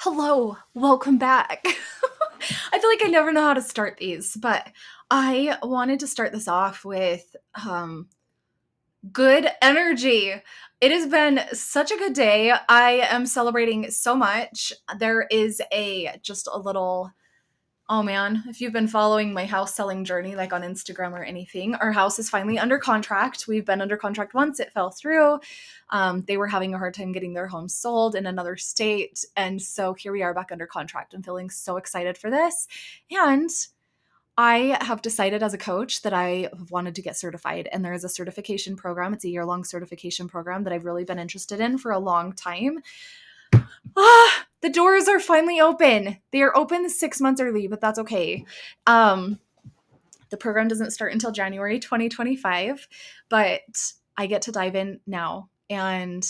Hello, welcome back. I feel like I never know how to start these, but I wanted to start this off with good energy. It has been such a good day. I am celebrating so much. There is just a little. Oh man, if you've been following my house selling journey, like on Instagram or anything, our house is finally under contract. We've been under contract once, it fell through. They were having a hard time getting their home sold in another state. And so here we are back under contract. I'm feeling so excited for this. And I have decided as a coach that I have wanted to get certified. And there is a certification program. It's a year-long certification program that I've really been interested in for a long time. The doors are finally open. They are open 6 months early, but that's okay. The program doesn't start until January 2025, but I get to dive in now. And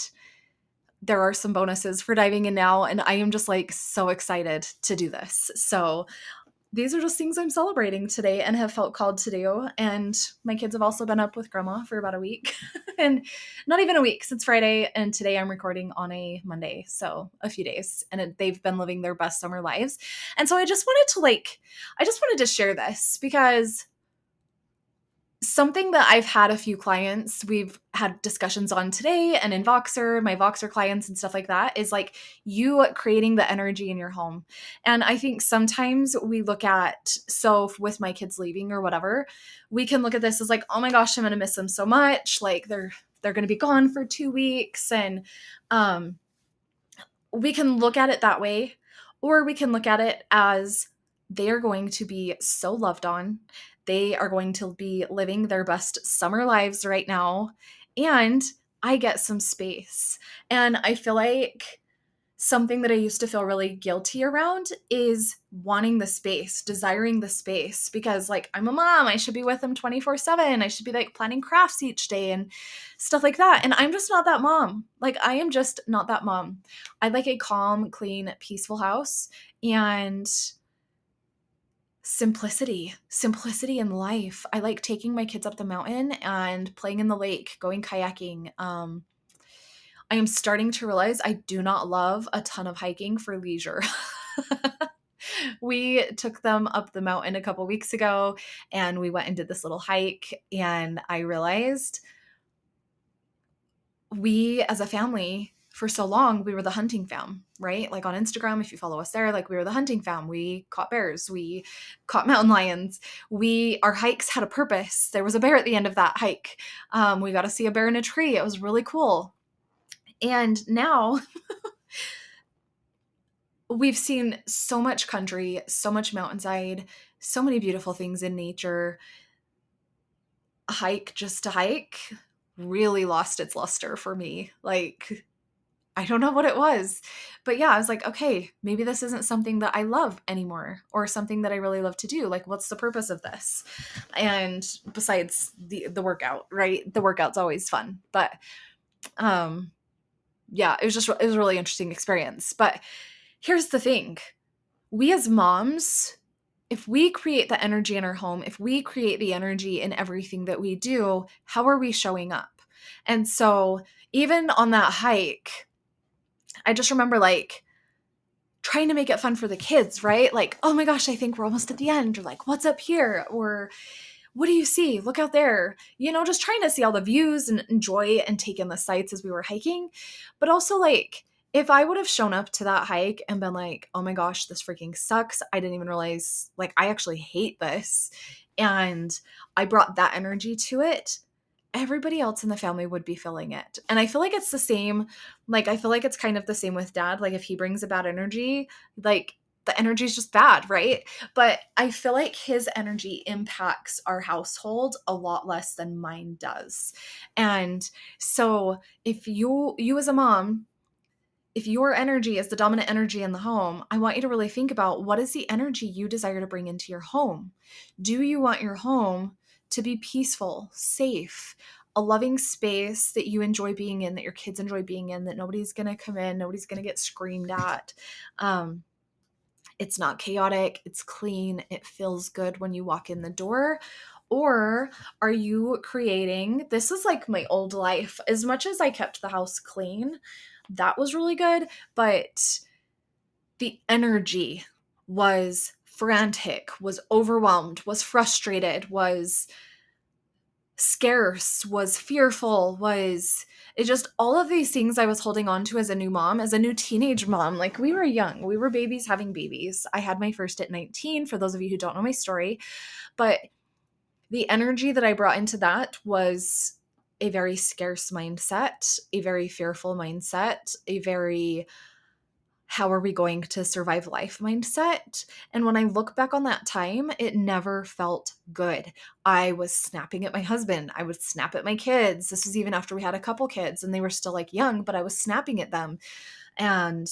there are some bonuses for diving in now. And I am just like so excited to do this. So these are just things I'm celebrating today and have felt called to do. And my kids have also been up with grandma for about a week and not even a week since Friday. And today I'm recording on a Monday. So a few days and they've been living their best summer lives. And so I just wanted to share this because something that I've had a few clients, we've had discussions on today and in Voxer, my Voxer clients and stuff like that, is like you creating the energy in your home. And I think sometimes we look at, so with my kids leaving or whatever, we can look at this as like, oh my gosh, I'm going to miss them so much. Like they're going to be gone for 2 weeks. And we can look at it that way, or we can look at it as they are going to be so loved on. They are going to be living their best summer lives right now. And I get some space. And I feel like something that I used to feel really guilty around is wanting the space, desiring the space, because like I'm a mom, I should be with them 24/7. I should be like planning crafts each day and stuff like that. And I'm just not that mom. Like I am just not that mom. I like a calm, clean, peaceful house and simplicity in life. I like taking my kids up the mountain and playing in the lake, going kayaking. I am starting to realize I do not love a ton of hiking for leisure. We took them up the mountain a couple weeks ago and we went and did this little hike. And I realized we, as a family, for so long, we were the hunting fam, right? Like on Instagram, if you follow us there, like we were the hunting fam. We caught bears, we caught mountain lions. Our hikes had a purpose. There was a bear at the end of that hike. We got to see a bear in a tree. It was really cool. And now we've seen so much country, so much mountainside, so many beautiful things in nature. A hike just to hike really lost its luster for me. Like, I don't know what it was. But yeah, I was like, okay, maybe this isn't something that I love anymore or something that I really love to do. Like, what's the purpose of this? And besides the workout, right? The workout's always fun. But yeah, it was a really interesting experience. But here's the thing. We as moms, if we create the energy in our home, if we create the energy in everything that we do, how are we showing up? And so even on that hike, I just remember like trying to make it fun for the kids, right? Like, oh my gosh, I think we're almost at the end, or like, what's up here? Or what do you see? Look out there. Just trying to see all the views and enjoy and take in the sights as we were hiking. But also like, if I would have shown up to that hike and been like, oh my gosh, this freaking sucks. I didn't even realize, like, I actually hate this. And I brought that energy to it. Everybody else in the family would be feeling it. And I feel like it's the same. Like, I feel like it's kind of the same with dad. Like, if he brings a bad energy, like, the energy is just bad, right? But I feel like his energy impacts our household a lot less than mine does. And so if you as a mom, if your energy is the dominant energy in the home, I want you to really think about what is the energy you desire to bring into your home. Do you want your home to be peaceful, safe, a loving space that you enjoy being in, that your kids enjoy being in, that nobody's going to come in, nobody's going to get screamed at? It's not chaotic, it's clean, it feels good when you walk in the door. Or are you creating, this is like my old life, as much as I kept the house clean, that was really good, but the energy was frantic, was overwhelmed, was frustrated, was scarce, was fearful, was it just all of these things I was holding on to as a new mom, as a new teenage mom. Like we were young, we were babies having babies. I had my first at 19, for those of you who don't know my story. But the energy that I brought into that was a very scarce mindset, a very fearful mindset, a very how are we going to survive life mindset. And when I look back on that time, it never felt good. I was snapping at my husband. I would snap at my kids. This was even after we had a couple kids and they were still like young, but I was snapping at them. And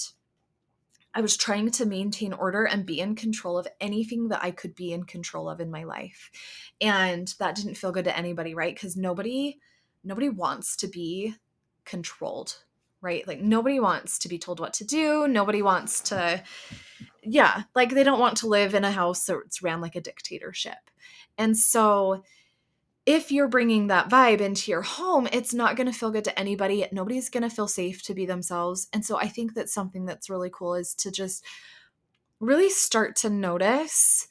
I was trying to maintain order and be in control of anything that I could be in control of in my life. And that didn't feel good to anybody, right? Because nobody wants to be controlled, right? Like nobody wants to be told what to do. Nobody wants to, yeah, like they don't want to live in a house that's ran like a dictatorship. And so if you're bringing that vibe into your home, it's not going to feel good to anybody. Nobody's going to feel safe to be themselves. And so I think that something that's really cool is to just really start to notice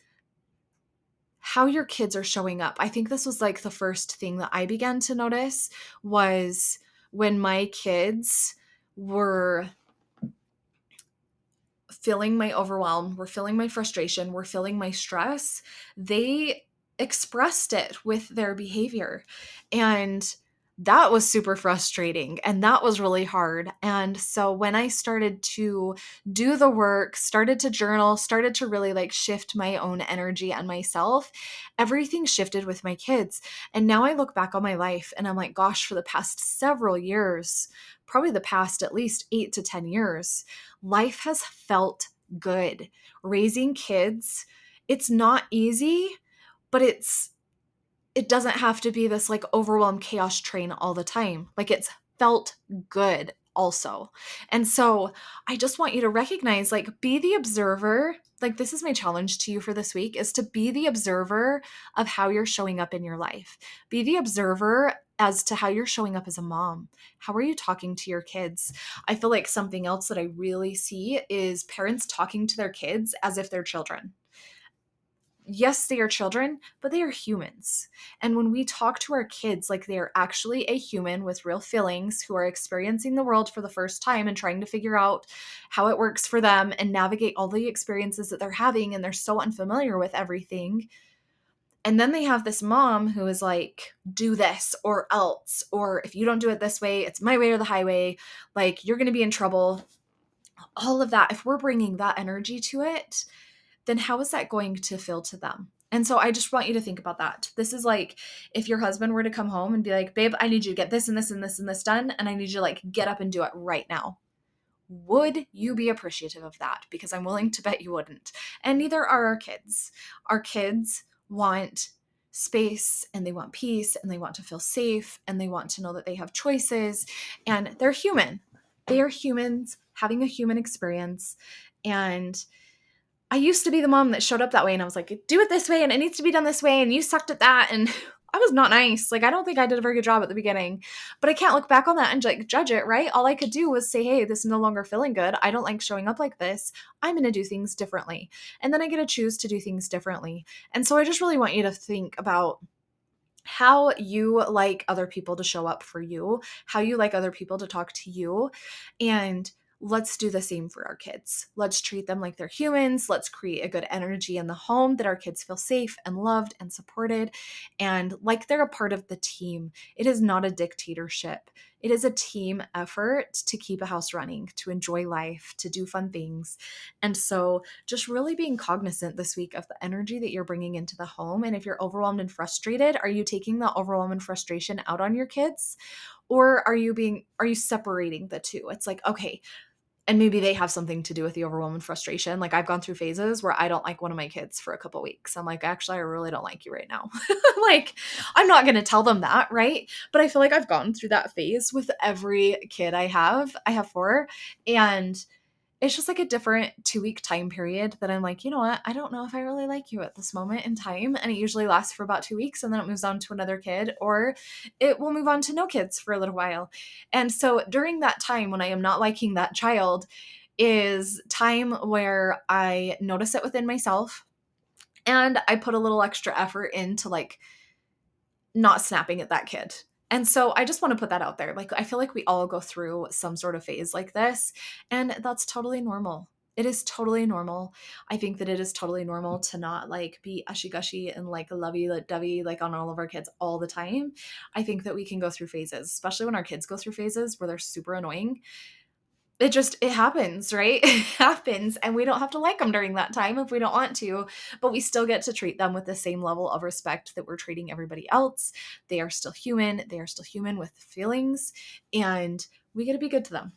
how your kids are showing up. I think this was like the first thing that I began to notice was when my kids were feeling my overwhelm, were feeling my frustration, were feeling my stress, they expressed it with their behavior. And that was super frustrating and that was really hard. And so when I started to do the work, started to journal, started to really like shift my own energy and myself, everything shifted with my kids. And now I look back on my life and I'm like, gosh, for the past several years, probably the past at least 8 to 10 years, life has felt good. Raising kids, it's not easy, but it doesn't have to be this like overwhelmed chaos train all the time. Like it's felt good also. And so I just want you to recognize, like, be the observer. Like, this is my challenge to you for this week is to be the observer of how you're showing up in your life. Be the observer as to how you're showing up as a mom. How are you talking to your kids? I feel like something else that I really see is parents talking to their kids as if they're children. Yes, they are children, but they are humans. And when we talk to our kids like they are actually a human with real feelings who are experiencing the world for the first time and trying to figure out how it works for them and navigate all the experiences that they're having, and they're so unfamiliar with everything. And then they have this mom who is like, do this or else, or if you don't do it this way, it's my way or the highway. Like, you're going to be in trouble. All of that. If we're bringing that energy to it, then how is that going to feel to them? And so I just want you to think about that. This is like if your husband were to come home and be like, babe, I need you to get this and this and this and this done, and I need you to like get up and do it right now. Would you be appreciative of that? Because I'm willing to bet you wouldn't. And neither are our kids. Our kids want space and they want peace and they want to feel safe and they want to know that they have choices, and they're human. They are humans having a human experience. And I used to be the mom that showed up that way and I was like, do it this way and it needs to be done this way and you sucked at that. And I was not nice. Like, I don't think I did a very good job at the beginning, but I can't look back on that and like judge it, right? All I could do was say, hey, this is no longer feeling good. I don't like showing up like this. I'm going to do things differently. And then I get to choose to do things differently. And so I just really want you to think about how you like other people to show up for you, how you like other people to talk to you, and let's do the same for our kids. Let's treat them like they're humans. Let's create a good energy in the home that our kids feel safe and loved and supported and like they're a part of the team. It is not a dictatorship. It is a team effort to keep a house running, to enjoy life, to do fun things. And so just really being cognizant this week of the energy that you're bringing into the home. And if you're overwhelmed and frustrated, are you taking the overwhelm and frustration out on your kids? Or are you separating the two? It's like, okay, and maybe they have something to do with the overwhelm and frustration. Like, I've gone through phases where I don't like one of my kids for a couple weeks. I'm like, actually, I really don't like you right now. Like, I'm not going to tell them that, right? But I feel like I've gone through that phase with every kid I have. I have 4. And it's just like a different 2-week time period that I'm like, you know what? I don't know if I really like you at this moment in time. And it usually lasts for about 2 weeks and then it moves on to another kid, or it will move on to no kids for a little while. And so during that time when I am not liking that child, is time where I notice it within myself and I put a little extra effort into like not snapping at that kid. And so I just want to put that out there. Like, I feel like we all go through some sort of phase like this, and that's totally normal. It is totally normal. I think that it is totally normal to not like be ushy gushy and like lovey dovey like on all of our kids all the time. I think that we can go through phases, especially when our kids go through phases where they're super annoying. It happens, right? It happens, and we don't have to like them during that time if we don't want to, but we still get to treat them with the same level of respect that we're treating everybody else. They are still human. They are still human with feelings, and we get to be good to them.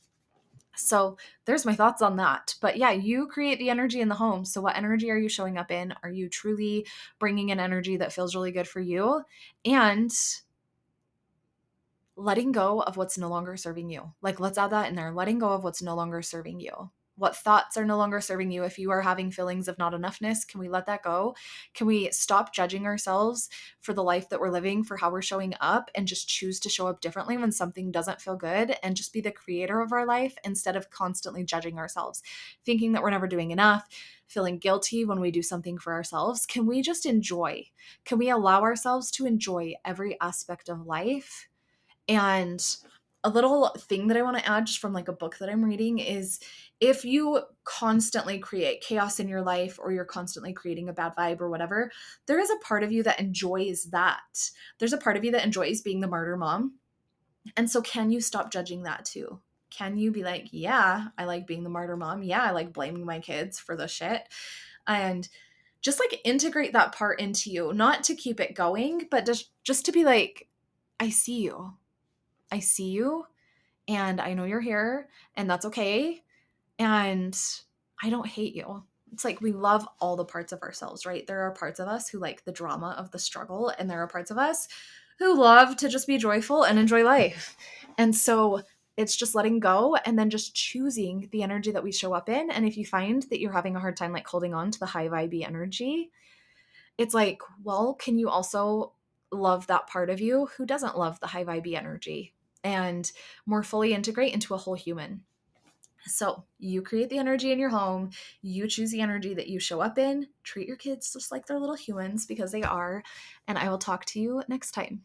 So there's my thoughts on that. But yeah, you create the energy in the home. So what energy are you showing up in? Are you truly bringing an energy that feels really good for you? And letting go of what's no longer serving you. Like, let's add that in there. Letting go of what's no longer serving you. What thoughts are no longer serving you? If you are having feelings of not enoughness, can we let that go? Can we stop judging ourselves for the life that we're living, for how we're showing up, and just choose to show up differently when something doesn't feel good and just be the creator of our life instead of constantly judging ourselves, thinking that we're never doing enough, feeling guilty when we do something for ourselves? Can we just enjoy? Can we allow ourselves to enjoy every aspect of life? And a little thing that I want to add just from like a book that I'm reading is if you constantly create chaos in your life or you're constantly creating a bad vibe or whatever, there is a part of you that enjoys that. There's a part of you that enjoys being the martyr mom. And so can you stop judging that too? Can you be like, yeah, I like being the martyr mom. Yeah, I like blaming my kids for the shit. And just like integrate that part into you, not to keep it going, but just to be like, I see you. I see you and I know you're here and that's okay. And I don't hate you. It's like we love all the parts of ourselves, right? There are parts of us who like the drama of the struggle, and there are parts of us who love to just be joyful and enjoy life. And so it's just letting go and then just choosing the energy that we show up in. And if you find that you're having a hard time like holding on to the high vibe energy, it's like, well, can you also love that part of you who doesn't love the high vibe energy and more fully integrate into a whole human? So you create the energy in your home, you choose the energy that you show up in, treat your kids just like they're little humans because they are, and I will talk to you next time.